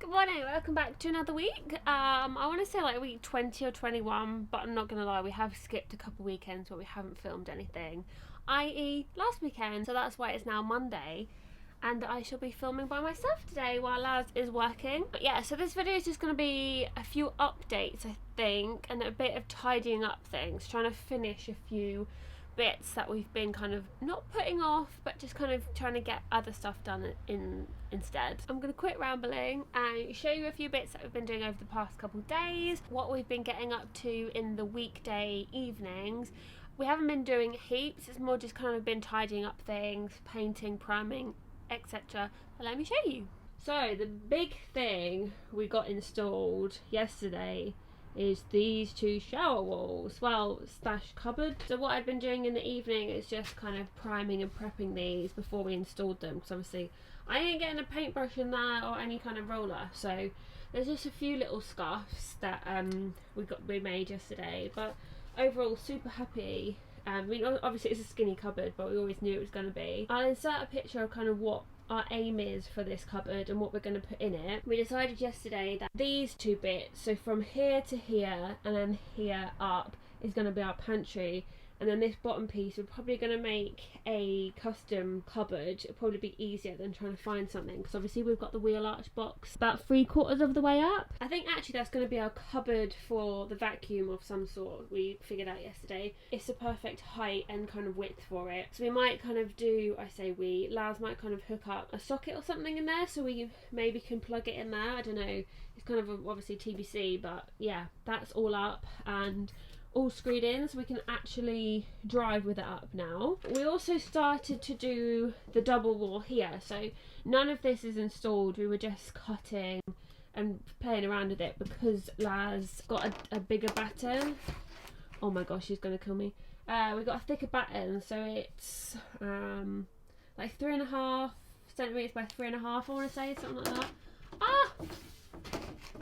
Good morning, welcome back to another week. I want to say like week 20 or 21, but I'm not going to lie, we have skipped a couple weekends where we haven't filmed anything, i.e. last weekend, so that's why it's now Monday, and I shall be filming by myself today while Laz is working. But yeah, so this video is just going to be a few updates, I think, and a bit of tidying up things, trying to finish a few bits that we've been kind of not putting off, but just kind of trying to get other stuff done instead. I'm going to quit rambling and show you a few bits that we've been doing over the past couple of days, what we've been getting up to in the weekday evenings. We haven't been doing heaps, it's more just kind of been tidying up things, painting, priming, etc. But let me show you. So the big thing we got installed yesterday is these two shower walls, well, slash cupboard. So what I've been doing in the evening is just kind of priming and prepping these before we installed them, because obviously I ain't getting a paintbrush in there or any kind of roller, so there's just a few little scuffs that we made yesterday, but overall super happy. I mean, obviously it's a skinny cupboard, but we always knew it was going to be. I'll insert a picture of kind of what our aim is for this cupboard and what we're going to put in it. We decided yesterday that these two bits, so from here to here and then here up, is going to be our pantry, and then this bottom piece we're probably going to make a custom cupboard. It'll probably be easier than trying to find something, because obviously we've got the wheel arch box about 3/4 of the way up. I think actually that's going to be our cupboard for the vacuum of some sort we figured out yesterday. It's the perfect height and kind of width for it, so we might kind of do, Laz might kind of hook up a socket or something in there so we maybe can plug it in there. I don't know, it's kind of obviously TBC, but yeah, that's all up and all screwed in, so we can actually drive with it up now. We also started to do the double wall here, so none of this is installed. We were just cutting and playing around with it because Laz got a bigger batten. Oh my gosh, she's gonna kill me. We got a thicker batten, so it's like 3.5 centimeters by 3.5, I want to say, something like that.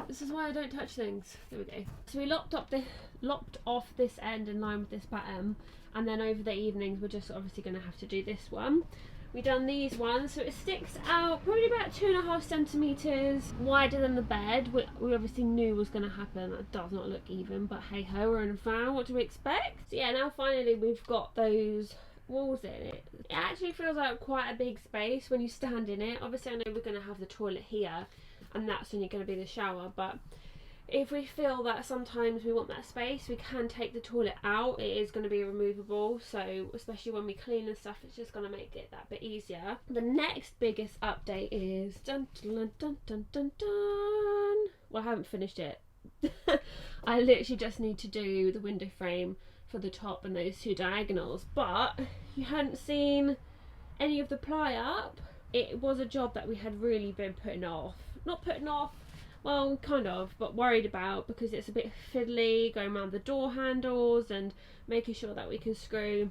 This is why I don't touch things. There we go. So we lopped off this end in line with this batten, and then over the evenings we're just obviously going to have to do this one. We've done these ones, so it sticks out probably about 2.5 centimeters wider than the bed. We obviously knew was going to happen. That does not look even, but hey ho, we're in a van. What do we expect? So yeah, now finally we've got those walls in it. It actually feels like quite a big space when you stand in it. Obviously I know we're going to have the toilet here, and that's only going to be the shower, but if we feel that sometimes we want that space, we can take the toilet out. It is going to be removable, so especially when we clean and stuff, it's just going to make it that bit easier. The next biggest update is dun dun dun dun dun dun. Well, I haven't finished it. I literally just need to do the window frame for the top and those two diagonals, but you hadn't seen any of the ply up. It was a job that we had really been not putting off, well, kind of, but worried about, because it's a bit fiddly going around the door handles and making sure that we can screw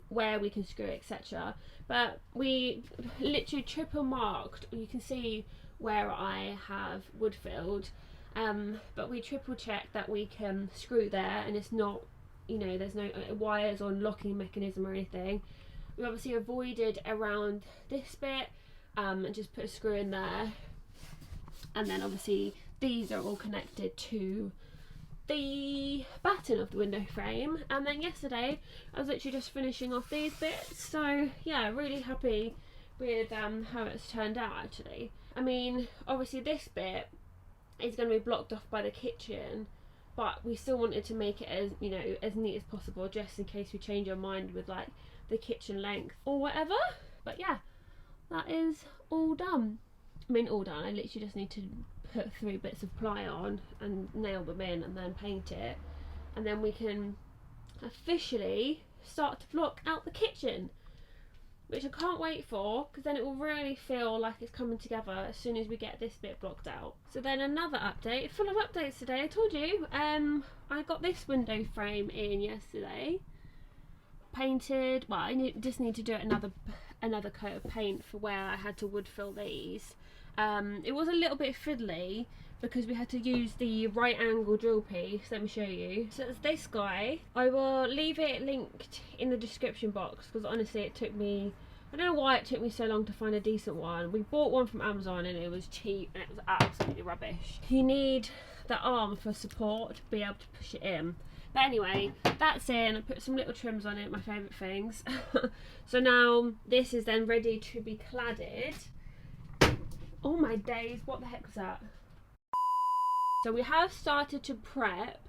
where we can screw, etc. But we literally triple marked. You can see where I have wood filled, but we triple checked that we can screw there and it's not, you know, there's no wires or locking mechanism or anything. We obviously avoided around this bit and just put a screw in there, and then obviously these are all connected to the batten of the window frame. And then yesterday I was literally just finishing off these bits, so yeah, really happy with how it's turned out actually. I mean, obviously this bit is going to be blocked off by the kitchen, but we still wanted to make it as, you know, as neat as possible, just in case we change our mind with like the kitchen length or whatever. But yeah, that is all done. I mean, all done. I literally just need to put 3 bits of ply on and nail them in and then paint it, and then we can officially start to block out the kitchen, which I can't wait for, because then it will really feel like it's coming together as soon as we get this bit blocked out. So then another update, full of updates today, I told you. I got this window frame in yesterday, painted. Well, I just need to do another coat of paint for where I had to wood fill these. It was a little bit fiddly because we had to use the right angle drill piece. Let me show you. So it's this guy. I will leave it linked in the description box, because honestly it took me I don't know why it took me so long to find a decent one. We bought one from Amazon and it was cheap and it was absolutely rubbish. You need the arm for support to be able to push it in. But anyway, that's in. I put some little trims on it, my favourite things. So now this is then ready to be cladded. Oh my days, what the heck was that? So we have started to prep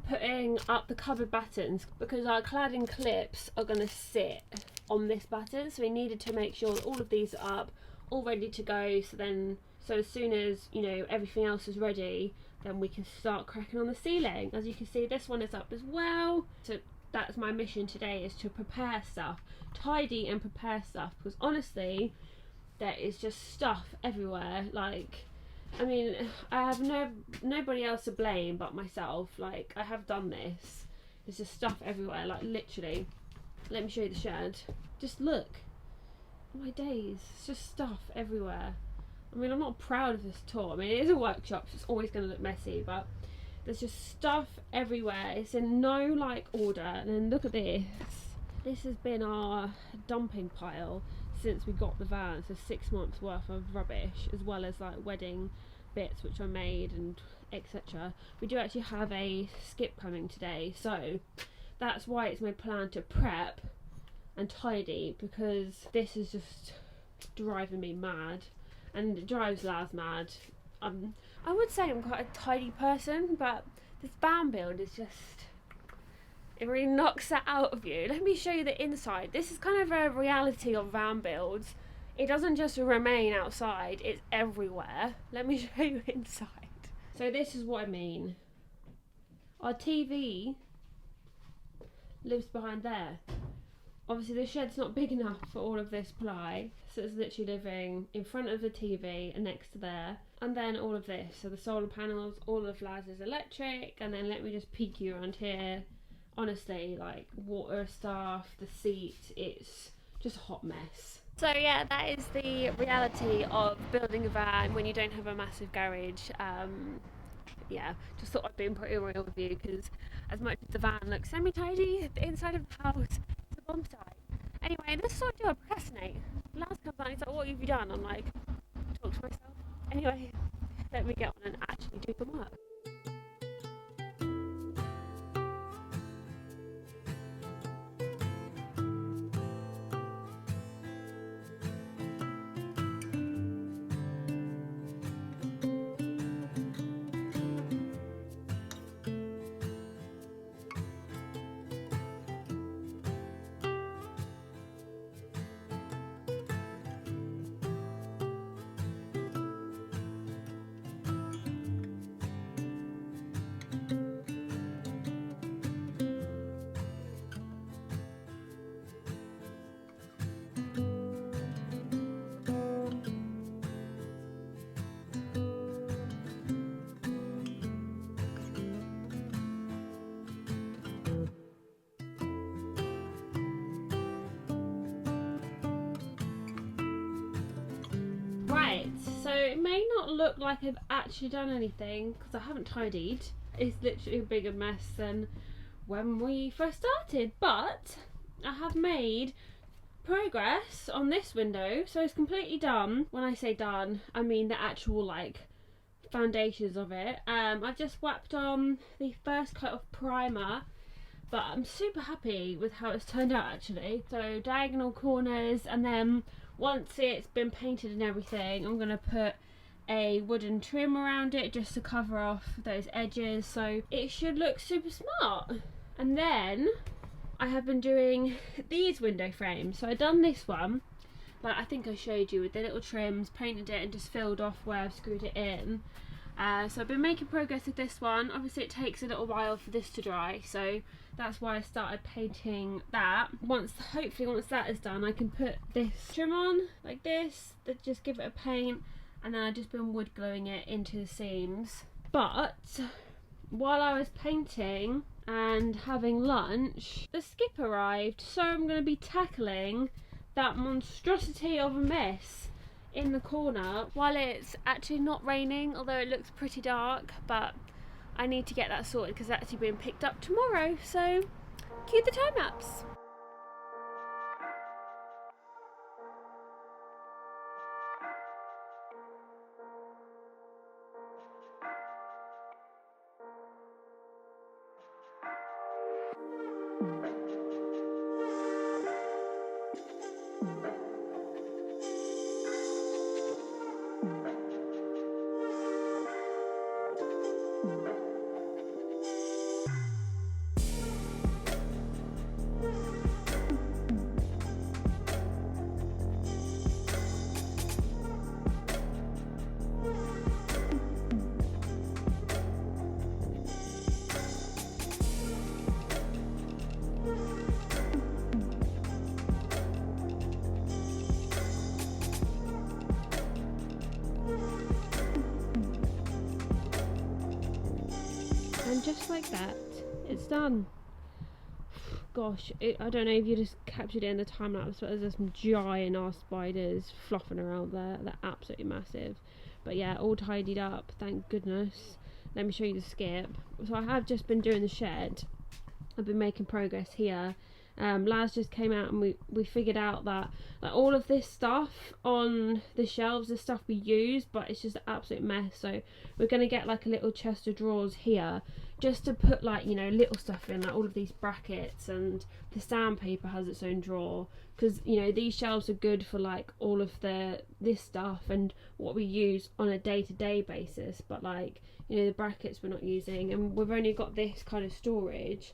putting up the cupboard battens because our cladding clips are going to sit on this batten, so we needed to make sure that all of these are up, all ready to go, so as soon as, you know, everything else is ready, then we can start cracking on the ceiling. As you can see, this one is up as well. So that's my mission today, is to prepare stuff, tidy and prepare stuff, because honestly there is just stuff everywhere. Like, I mean, I have nobody else to blame but myself. Like, I have done this. There's just stuff everywhere, like literally. Let me show you the shed. Just look. Oh my days, it's just stuff everywhere. I mean, I'm not proud of this tour. I mean, it is a workshop, so it's always going to look messy, but there's just stuff everywhere. It's in no, like, order. And then look at this. This has been our dumping pile since we got the van, so 6 months worth of rubbish, as well as like wedding bits which I made and etc. We do actually have a skip coming today, so that's why it's my plan to prep and tidy, because this is just driving me mad, and it drives Laz mad. I would say I'm quite a tidy person, but this van build is just, it really knocks that out of you. Let me show you the inside. This is kind of a reality of van builds. It doesn't just remain outside, it's everywhere. Let me show you inside. So this is what I mean. Our TV lives behind there. Obviously the shed's not big enough for all of this ply, so it's literally living in front of the TV and next to there. And then all of this, so the solar panels, all of Laz's electric, and then let me just peek you around here. Honestly, like water stuff, the seat, it's just a hot mess. So yeah, that is the reality of building a van when you don't have a massive garage. Yeah, just thought I'd be pretty real with you, because as much as the van looks semi-tidy, the inside of the house is a bomb site. Anyway, this is what I do, I procrastinate. Last comes on, he's like, what have you done? I'm like, talk to myself. Anyway, let me get on and actually do some work. Right, so it may not look like I've actually done anything because I haven't tidied. It's literally a bigger mess than when we first started, but I have made progress on this window, so it's completely done. When I say done, I mean the actual like foundations of it. I've just whacked on the first coat of primer, but I'm super happy with how it's turned out actually. So diagonal corners, and then once it's been painted and everything, I'm going to put a wooden trim around it just to cover off those edges, so it should look super smart. And then I have been doing these window frames. So I've done this one, like I think I showed you, with the little trims, painted it and just filled off where I've screwed it in. So I've been making progress with this one. Obviously it takes a little while for this to dry, so that's why I started painting that. Hopefully once that is done, I can put this trim on like this, that just give it a paint, and then I've just been wood gluing it into the seams. But while I was painting and having lunch, the skip arrived, so I'm going to be tackling that monstrosity of a mess in the corner while it's actually not raining, although it looks pretty dark. But I need to get that sorted because it's actually being picked up tomorrow, so cue the time lapse. And just like that, it's done. Gosh, I don't know if you just captured it in the time lapse, but there's some giant ass spiders flopping around there. They're absolutely massive. But yeah, all tidied up, thank goodness. Let me show you the skip. So I have just been doing the shed. I've been making progress here. Laz just came out and we figured out that like all of this stuff on the shelves is stuff we use, but it's just an absolute mess. So we're going to get like a little chest of drawers here just to put like, you know, little stuff in, like all of these brackets, and the sandpaper has its own drawer, because you know these shelves are good for like all of this stuff and what we use on a day-to-day basis, but like, you know, the brackets we're not using, and we've only got this kind of storage.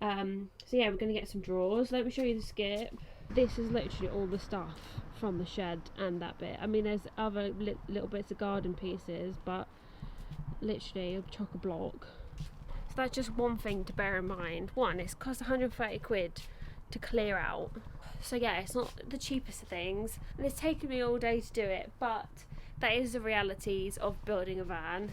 So yeah, we're going to get some drawers. Let me show you the skip. This is literally all the stuff from the shed and that bit. I mean, there's other little bits of garden pieces, but literally a chock-a-block. So that's just one thing to bear in mind. One, it's cost 130 quid to clear out. So yeah, it's not the cheapest of things, and it's taken me all day to do it, but that is the realities of building a van.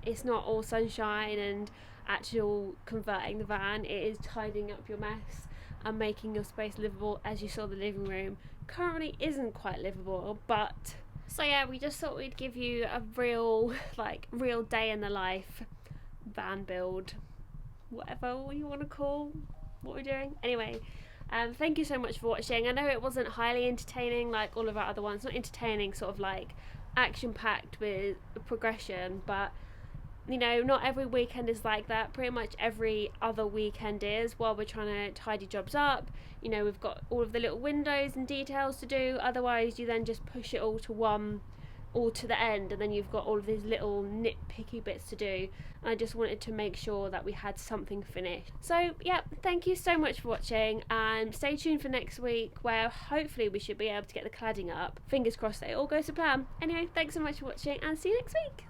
It's not all sunshine and actual converting the van. It is tidying up your mess and making your space livable. As you saw, the living room currently isn't quite livable, but so yeah, we just thought we'd give you a real day in the life van build, whatever you want to call what we're doing. Anyway, thank you so much for watching. I know it wasn't highly entertaining like all of our other ones, not entertaining, sort of like action packed with progression, but you know, not every weekend is like that. Pretty much every other weekend is, while we're trying to tidy jobs up. You know, we've got all of the little windows and details to do, otherwise you then just push it all to the end, and then you've got all of these little nitpicky bits to do. And I just wanted to make sure that we had something finished. So yeah, thank you so much for watching, and stay tuned for next week, where hopefully we should be able to get the cladding up. Fingers crossed that it all goes to plan. Anyway, thanks so much for watching, and see you next week.